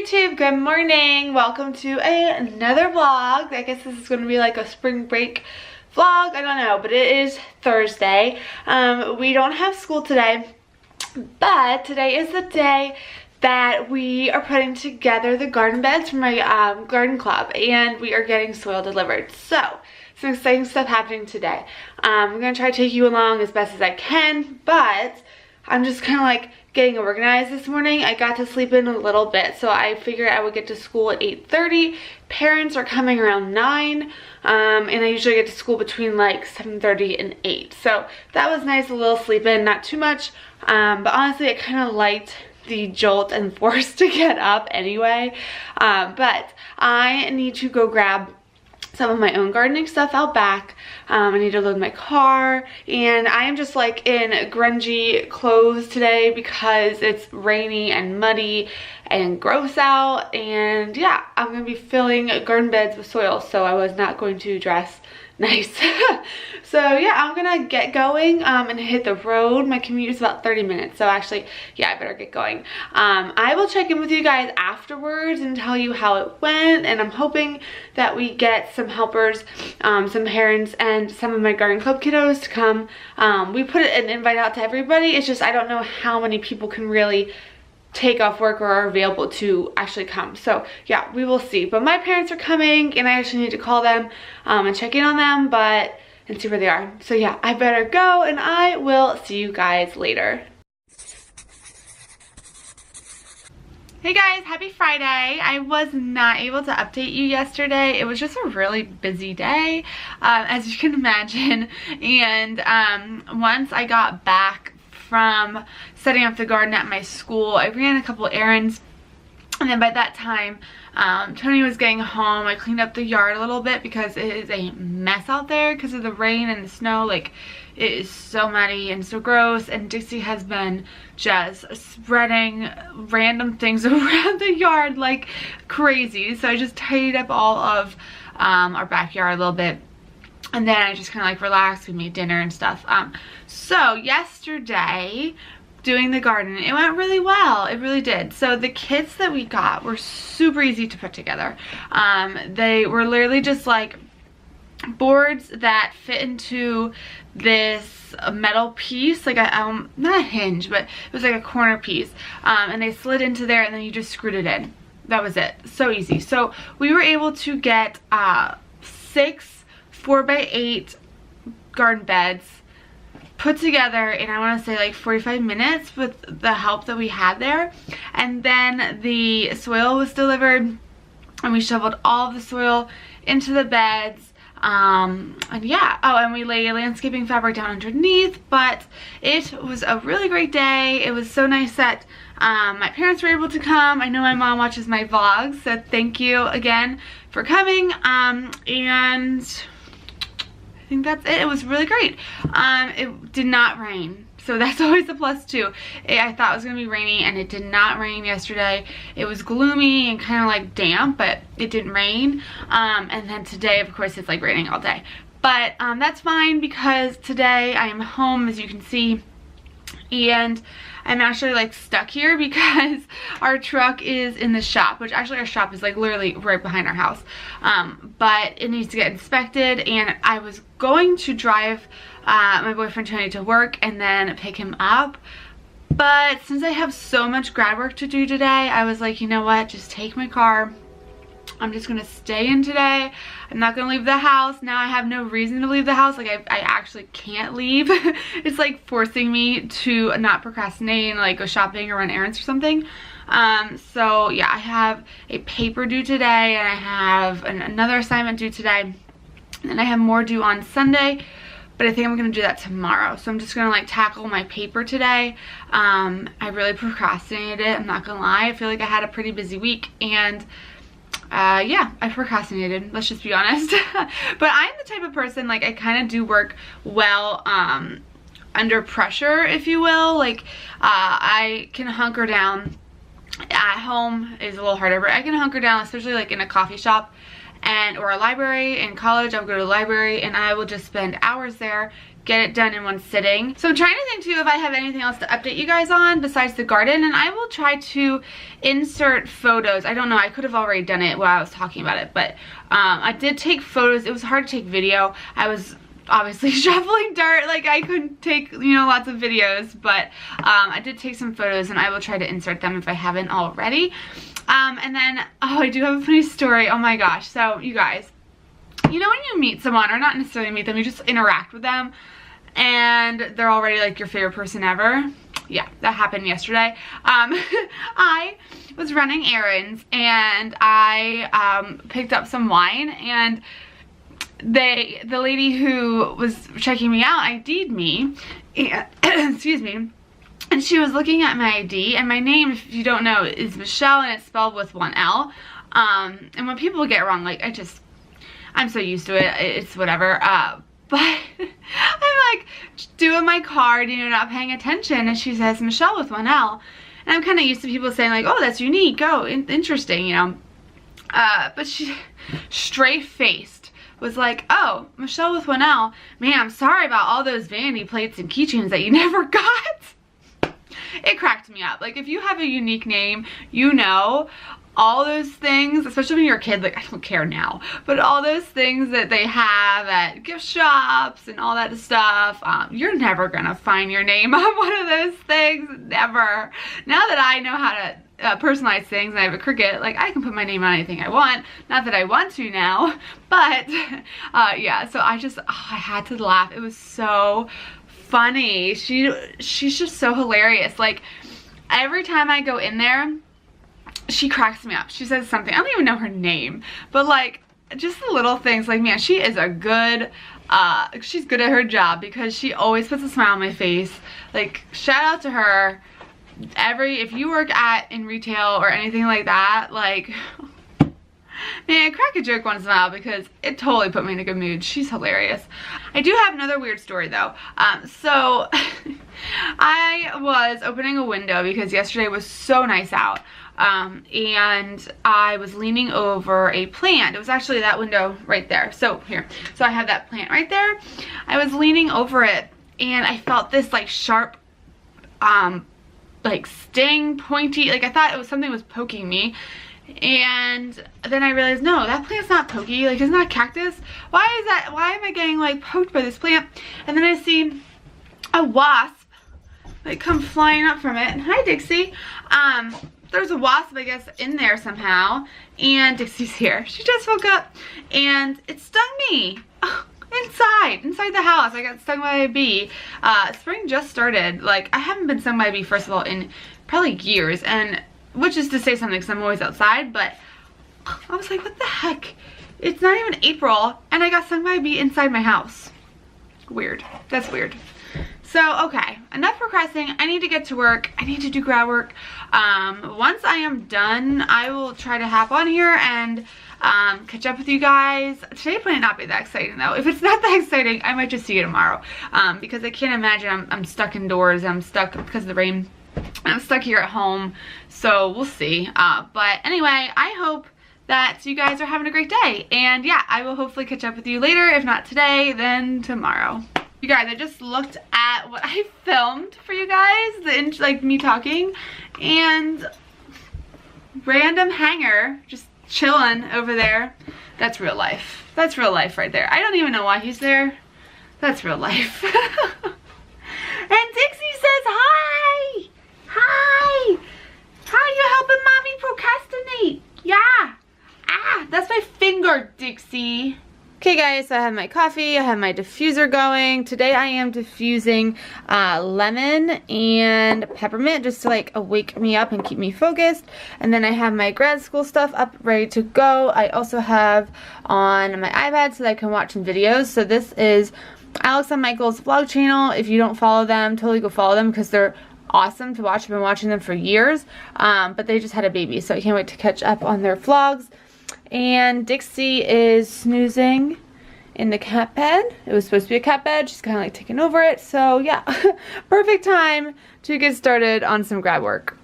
YouTube, good morning. Welcome to another vlog. I guess this is going to be like a spring break vlog. I don't know, but it is Thursday. We don't have school today, but today is the day that we are putting together the garden beds for my garden club, and we are getting soil delivered. So some exciting stuff happening today. I'm going to try to take you along as best as I can, but I'm just kind of like getting organized this morning. I got to sleep in a little bit, so I figured I would get to school at 8:30. Parents are coming around 9, and I usually get to school between like 7:30 and 8. So that was nice, a little sleep in, not too much, but honestly I kind of liked the jolt and force to get up anyway. But I need to go grab some of my own gardening stuff out back. I need to load my car, and I am just like in grungy clothes today because it's rainy and muddy and gross out, and yeah, I'm gonna be filling garden beds with soil, so I was not going to dress nice. So yeah, I'm gonna get going and hit the road. My commute is about 30 minutes, so actually yeah, I better get going. I will check in with you guys afterwards and tell you how it went, and I'm hoping that we get some helpers, some parents, and some of my garden club kiddos to come. We put an invite out to everybody. It's just I don't know how many people can really take off work or are available to actually come. So yeah, we will see. But my parents are coming, and I actually need to call them and check in on them, and see where they are. So yeah, I better go, and I will see you guys later. Hey guys, happy Friday. I was not able to update you yesterday. It was just a really busy day, as you can imagine. And once I got back from setting up the garden at my school, I ran a couple errands, and then by that time Tony was getting home. I cleaned up the yard a little bit because it is a mess out there because of the rain and the snow. Like, it is so muddy and so gross, and Dixie has been just spreading random things around the yard like crazy. So I just tidied up all of our backyard a little bit, and then I just kind of like relaxed. We made dinner and stuff. So yesterday, doing the garden, it went really well. It really did. So the kits that we got were super easy to put together. They were literally just like boards that fit into this metal piece, like a not a hinge, but it was like a corner piece, and they slid into there, and then you just screwed it in. That was it. So easy. So we were able to get 6 4x8 garden beds put together in, I want to say, like 45 minutes with the help that we had there. And then the soil was delivered, and we shoveled all of the soil into the beds. And yeah, oh, and we lay landscaping fabric down underneath. But it was a really great day. It was so nice that my parents were able to come. I know my mom watches my vlogs, so thank you again for coming. And I think that's it. It was really great. It did not rain, so that's always a plus too. I thought it was gonna be rainy, and it did not rain yesterday. It was gloomy and kind of like damp, but it didn't rain. And then today, of course, it's like raining all day. But that's fine, because today I am home, as you can see, and I'm actually like stuck here because our truck is in the shop, which actually our shop is like literally right behind our house. But it needs to get inspected, and I was going to drive my boyfriend Tony to work and then pick him up. But since I have so much grad work to do today, I was like, you know what, just take my car. I'm just gonna stay in today. I'm not gonna leave the house. Now I have no reason to leave the house. Like, I actually can't leave. It's like forcing me to not procrastinate and like go shopping or run errands or something. So yeah, I have a paper due today, and I have another assignment due today, and I have more due on Sunday, but I think I'm gonna do that tomorrow. So I'm just gonna like tackle my paper today. I really procrastinated, I'm not gonna lie. I feel like I had a pretty busy week, and yeah, I procrastinated, let's just be honest. But I'm the type of person, like, I kind of do work well under pressure, if you will. Like, I can hunker down. At home is a little harder, but I can hunker down, especially like in a coffee shop, or a library. In college, I would go to the library and I will just spend hours there, get it done in one sitting. So I'm trying to think too if I have anything else to update you guys on besides the garden, and I will try to insert photos. I don't know, I could have already done it while I was talking about it, but I did take photos. It was hard to take video. I was obviously shoveling dirt, like I couldn't take, you know, lots of videos, but I did take some photos and I will try to insert them if I haven't already. And then, oh, I do have a funny story. Oh my gosh. So you guys, you know when you meet someone, or not necessarily meet them, you just interact with them and they're already like your favorite person ever? Yeah, that happened yesterday. I was running errands and I picked up some wine, and the lady who was checking me out ID'd me, and, excuse me, and she was looking at my ID, and my name, if you don't know, is Michelle, and it's spelled with one L. And when people get it wrong, like I'm so used to it, it's whatever. But I'm like doing my card, you know, not paying attention, and she says Michelle with one L. And I'm kind of used to people saying like, oh, that's unique, oh, interesting, you know. But she straight-faced was like, oh, Michelle with one L, man, I'm sorry about all those vanity plates and keychains that you never got. It cracked me up. Like, if you have a unique name, you know, all those things, especially when you're a kid, like I don't care now, but all those things that they have at gift shops and all that stuff, you're never gonna find your name on one of those things, never. Now that I know how to personalize things and I have a Cricut, like I can put my name on anything I want. Not that I want to now, but yeah, so I had to laugh. It was so funny. She's just so hilarious. Like every time I go in there, she cracks me up. She says something, I don't even know her name, but like just the little things, like man, she is a good, she's good at her job because she always puts a smile on my face. Like shout out to her. If you work in retail or anything like that, like man, crack a joke once in a while because it totally put me in a good mood. She's hilarious. I do have another weird story though. So I was opening a window because yesterday was so nice out. And I was leaning over a plant. It was actually that window right there. So here, so I have that plant right there. I was leaning over it and I felt this like sharp, like sting, pointy, like I thought it was something was poking me. And then I realized, no, that plant's not pokey, like it's not a cactus. Why am I getting like poked by this plant? And then I see a wasp like come flying up from it. Hi Dixie. There's a wasp, I guess, in there somehow, and Dixie's here. She just woke up, and it stung me. Inside the house. I got stung by a bee. Spring just started. Like, I haven't been stung by a bee, first of all, in probably years, and which is to say something because I'm always outside, but I was like, what the heck? It's not even April, and I got stung by a bee inside my house. Weird. That's weird. So, okay, enough procrastinating. I need to get to work. I need to do grad work. Once I am done, I will try to hop on here and catch up with you guys. Today might not be that exciting though. If it's not that exciting, I might just see you tomorrow. Because I can't imagine I'm stuck indoors. I'm stuck because of the rain. I'm stuck here at home. So we'll see. But anyway, I hope that you guys are having a great day. And yeah, I will hopefully catch up with you later. If not today, then tomorrow. You guys, I just looked at what I filmed for you guys, like me talking, and random hanger just chilling over there. That's real life. That's real life right there. I don't even know why he's there. That's real life. And Dixie says hi. Hi. How are you helping mommy procrastinate? Yeah. Ah, that's my finger, Dixie. Okay guys, so I have my coffee, I have my diffuser going. Today I am diffusing lemon and peppermint just to like wake me up and keep me focused. And then I have my grad school stuff up ready to go. I also have on my iPad so that I can watch some videos. So this is Alex and Michael's vlog channel. If you don't follow them, totally go follow them because they're awesome to watch. I've been watching them for years, but they just had a baby, so I can't wait to catch up on their vlogs. And Dixie is snoozing in the cat bed. It was supposed to be a cat bed. She's kind of like taking over it. So yeah, perfect time to get started on some grad work.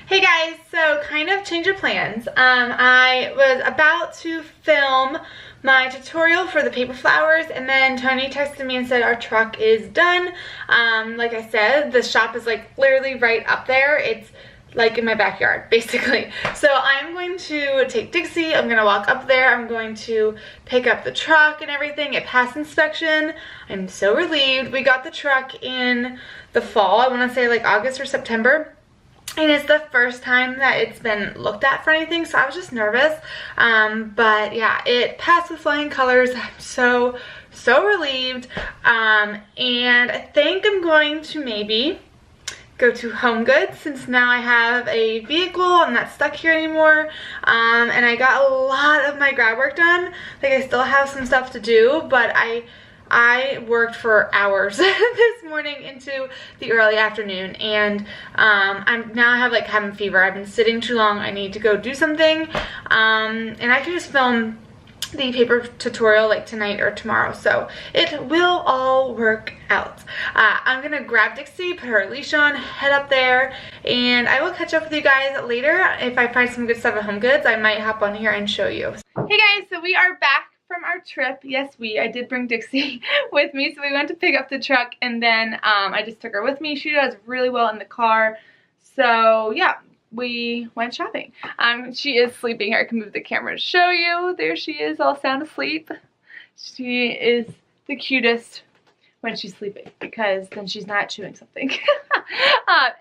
Hey guys, so kind of change of plans. I was about to film my tutorial for the paper flowers, and then Tony texted me and said our truck is done. Like I said, the shop is like literally right up there. It's like in my backyard, basically. So I'm going to take Dixie, I'm gonna walk up there, I'm going to pick up the truck and everything. It passed inspection. I'm so relieved. We got the truck in the fall, I wanna say like August or September. And it's the first time that it's been looked at for anything, so I was just nervous. But yeah, it passed with flying colors. I'm so relieved. And I think I'm going to maybe go to Home Goods, since now I have a vehicle. I'm not stuck here anymore. And I got a lot of my grad work done. Like, I still have some stuff to do, but I worked for hours this morning into the early afternoon, and I have like cabin fever. I've been sitting too long. I need to go do something, and I can just film the paper tutorial like tonight or tomorrow, so it will all work out. I'm gonna grab Dixie, put her leash on, head up there, and I will catch up with you guys later. If I find some good stuff at Home Goods, I might hop on here and show you. Hey guys, so we are back from our trip. Yes, I did bring Dixie with me, so we went to pick up the truck, and then I just took her with me. She does really well in the car, so yeah, we went shopping. She is sleeping here. I can move the camera to show you. There she is, all sound asleep. She is the cutest when she's sleeping, because then she's not chewing something.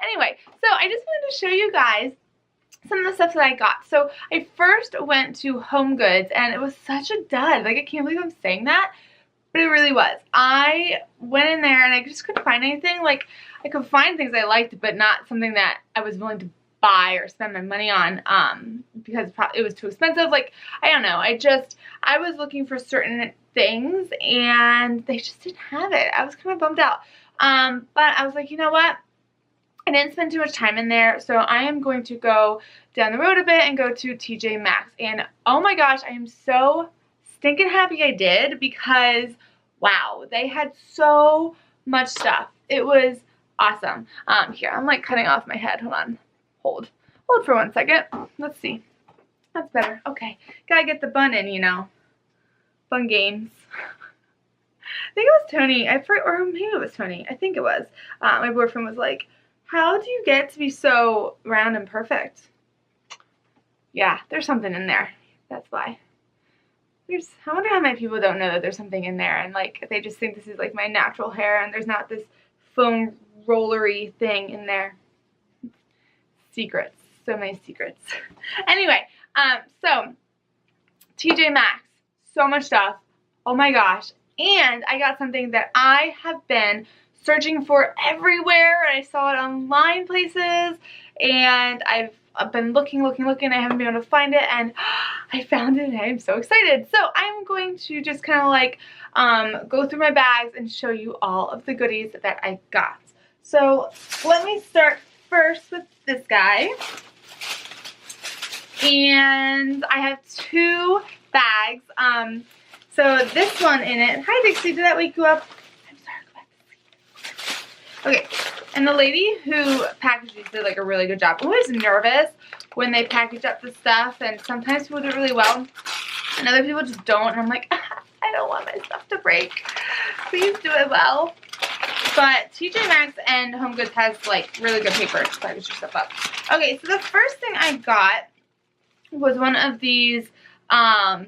Anyway, so I just wanted to show you guys some of the stuff that I got. So I first went to Home Goods, and it was such a dud. Like, I can't believe I'm saying that, but it really was. I went in there and I just couldn't find anything. Like, I could find things I liked, but not something that I was willing to buy or spend my money on, because it was too expensive. Like, I don't know. I was looking for certain things, and they just didn't have it. I was kind of bummed out. But I was like, you know what? I didn't spend too much time in there, so I am going to go down the road a bit and go to TJ Maxx. And oh my gosh, I am so stinking happy I did, because wow, they had so much stuff. It was awesome. Here, I'm like cutting off my head. Hold on. Hold for 1 second. Let's see. That's better. Okay. Gotta get the bun in, you know. Fun games. I think it was Tony. Or maybe it was Tony. I think it was. My boyfriend was like, how do you get to be so round and perfect? Yeah, there's something in there. That's why. I wonder how many people don't know that there's something in there, and like they just think this is like my natural hair, and there's not this foam rollery thing in there. Secrets. So many secrets. Anyway, so TJ Maxx. So much stuff. Oh my gosh. And I got something that I have been searching for everywhere, and I saw it online places, and I've been looking. I haven't been able to find it, and I found it, and I'm so excited. So I'm going to just kind of like go through my bags and show you all of the goodies that I got. So let me start first with this guy, and I have 2 bags. So this one in it. Hi Dixie, did that wake you up? Okay, and the lady who packaged these did like a really good job. I'm always nervous when they package up the stuff, and sometimes people do it really well, and other people just don't, and I'm like, I don't want my stuff to break. Please do it well. But TJ Maxx and Home Goods has like really good paper to package your stuff up. Okay, so the first thing I got was one of these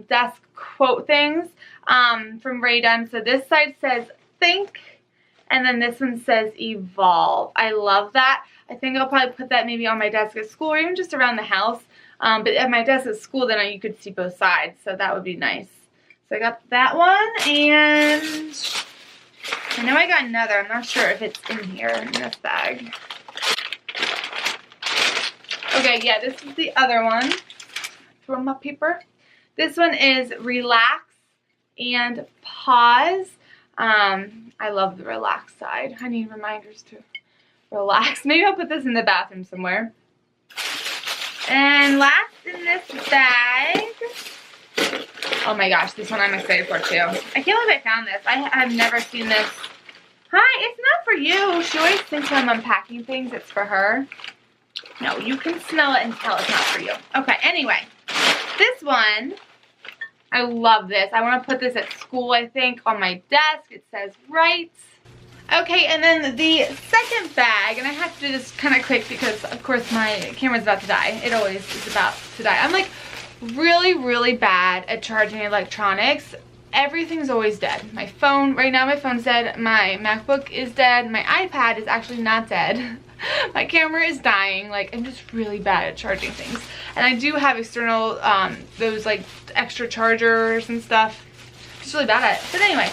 desk quote things from RAE DUNN. So this side says think, and then this one says evolve. I love that. I think I'll probably put that maybe on my desk at school, or even just around the house. But at my desk at school, then you could see both sides, so that would be nice. So I got that one, and I know I got another. I'm not sure if it's in here in this bag. Okay, yeah, this is the other one. Throw my paper. This one is relax and pause. I love the relax side. I need reminders to relax. Maybe I'll put this in the bathroom somewhere. And last in this bag, oh my gosh, this one I'm excited for too. I can't believe I found this. I have never seen this. Hi, it's not for you. She always thinks when I'm unpacking things, it's for her. No, you can smell it and tell it's not for you. Okay, anyway, this one, I love this. I want to put this at school, I think, on my desk. It says right. Okay, and then the second bag, and I have to do this kind of quick because, of course, my camera's about to die. It always is about to die. I'm like really bad at charging electronics. Everything's always dead. My phone, right now my phone's dead. My MacBook is dead. My iPad is actually not dead. My camera is dying. Like, I'm just really bad at charging things. And I do have external, those like extra chargers and stuff. Just really bad at it. But anyway,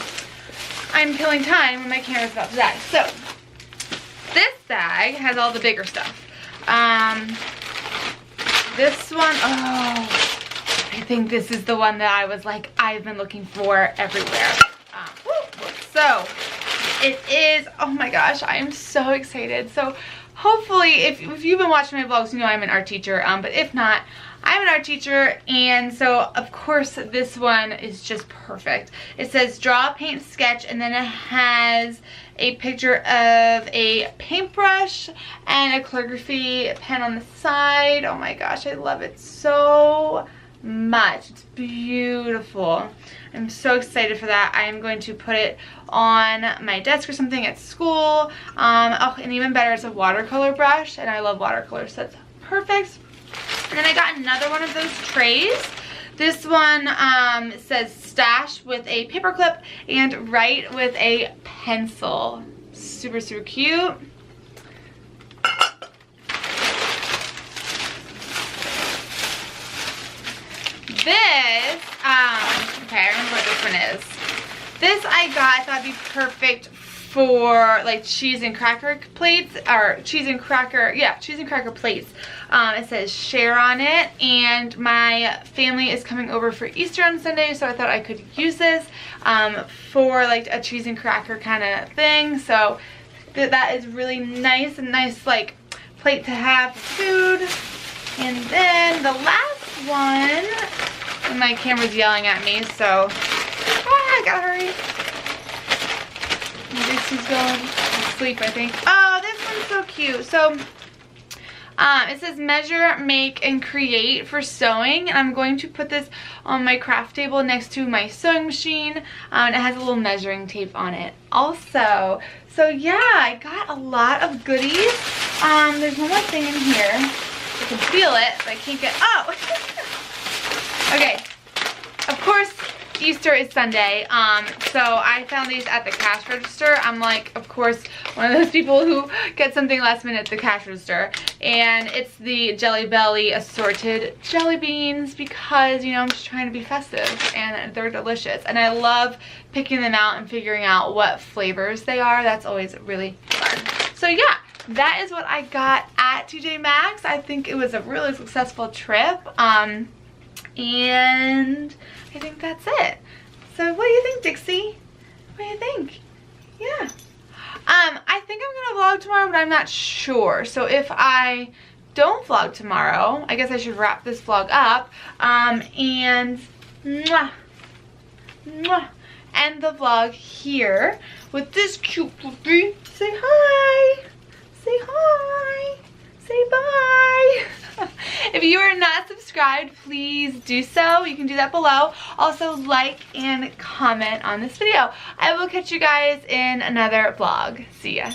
I'm killing time when my camera's about to die. So, this bag has all the bigger stuff. This one, oh, I think this is the one that I was like, I've been looking for everywhere. So, it is, oh my gosh, I am so excited. So, hopefully, if you've been watching my vlogs, you know I'm an art teacher. But if not, I'm an art teacher, and so of course this one is just perfect. It says draw, paint, sketch, and then it has a picture of a paintbrush and a calligraphy pen on the side. Oh my gosh, I love it so much. It's beautiful. I'm so excited for that. I am going to put it on my desk or something at school. Oh, and even better, it's a watercolor brush, and I love watercolors, so that's perfect. And then I got another one of those trays. This one says stash with a paper clip and write with a pencil. Super cute. This, okay, I remember what this one is. This I thought it'd be perfect for like cheese and cracker plates, or cheese and cracker plates. It says share on it, and my family is coming over for Easter on Sunday, so I thought I could use this for like a cheese and cracker kind of thing. So that is really nice, a nice like plate to have food. And then the last one, and my camera's yelling at me, so I gotta hurry. Maybe she's going to sleep, I think. Oh, this one's so cute. So, it says measure, make, and create for sewing. And I'm going to put this on my craft table next to my sewing machine. And it has a little measuring tape on it also. So, yeah, I got a lot of goodies. There's one more thing in here. I can feel it, but I can't get, oh! Okay, of course, Easter is Sunday, so I found these at the cash register. I'm like, of course, one of those people who get something last minute at the cash register. And it's the Jelly Belly assorted jelly beans because, you know, I'm just trying to be festive, and they're delicious. And I love picking them out and figuring out what flavors they are. That's always really fun. So yeah, that is what I got at TJ Maxx. I think it was a really successful trip. And I think that's it. So what do you think, Dixie? What do you think? Yeah. I think I'm gonna vlog tomorrow, but I'm not sure. So if I don't vlog tomorrow, I guess I should wrap this vlog up. And end the vlog here with this cute puppy. Say hi. Say hi. Say bye. If you are not subscribed, please do so. You can do that below. Also, like and comment on this video. I will catch you guys in another vlog. See ya.